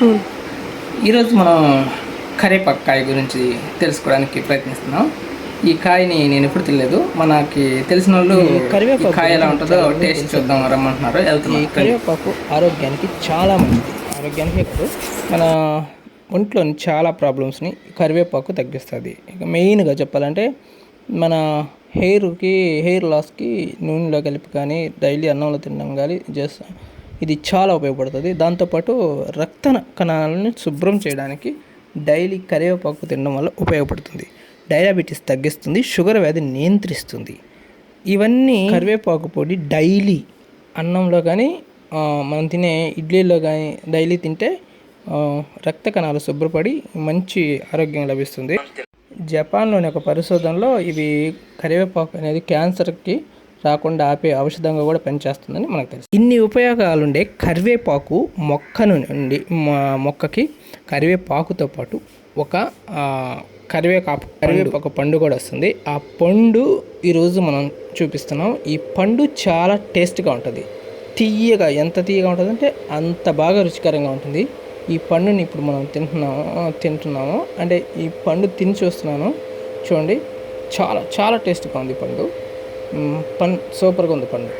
ఉమ్. ఈరోజు మనం కరివేపాకు కాయ గురించి తెలుసుకోవడానికి ప్రయత్నిస్తున్నాం. ఈ కాయని నేను ఎప్పుడు తెలియదు, మనకి తెలిసిన వాళ్ళు ఈ కరివేపాకు కాయ ఎలా గురించి ఉంటుందో చాలా మందికి టేస్ట్ తెలుసు. చూద్దాం రమ్మంటున్నారు, ఈ వెళ్తున్నాం. కరివేపాకు ఆరోగ్యానికి చాలా మంచిది. ఆరోగ్యానికే కాదు, మన ఒంట్లోని చాలా ప్రాబ్లమ్స్ని కరివేపాకు తగ్గిస్తుంది. ఇక మెయిన్గా చెప్పాలంటే మన హెయిర్ లాస్కి నూనెలో కలిపి కానీ డైలీ అన్నంలో తినడం కానీ చేస్తాం. ఇది చాలా ఉపయోగపడుతుంది. దాంతోపాటు రక్త కణాలను శుభ్రం చేయడానికి డైలీ కరివేపాకు తినడం వల్ల ఉపయోగపడుతుంది. డయాబెటీస్ తగ్గిస్తుంది, షుగర్ వ్యాధి నియంత్రిస్తుంది. ఇవన్నీ కరివేపాకు పొడి డైలీ అన్నంలో కానీ మనం తినే ఇడ్లీలో కానీ డైలీ తింటే రక్త కణాలు శుభ్రపడి మంచి ఆరోగ్యం లభిస్తుంది. జపాన్లోని ఒక పరిశోధనలో ఇవి కరివేపాకు అనేది క్యాన్సర్కి రాకుండా ఆపే ఔషధంగా కూడా పనిచేస్తుందని మనకు తెలుసు. ఇన్ని ఉపయోగాలుండే కరివేపాకు మొక్కకి కరివేపాకుతో పాటు ఒక కరివేపాకు పండు కూడా వస్తుంది. ఆ పండు ఈరోజు మనం చూపిస్తున్నాం. ఈ పండు చాలా టేస్ట్గా ఉంటుంది, తీయగా. ఎంత తీయగా ఉంటుంది అంటే అంత బాగా రుచికరంగా ఉంటుంది. ఈ పండుని ఇప్పుడు మనం తింటున్నాము. అంటే ఈ పండు తిని చూస్తున్నాను, చూడండి. చాలా చాలా టేస్ట్గా ఉంది పండు. సూపర్గా ఉంది పండు.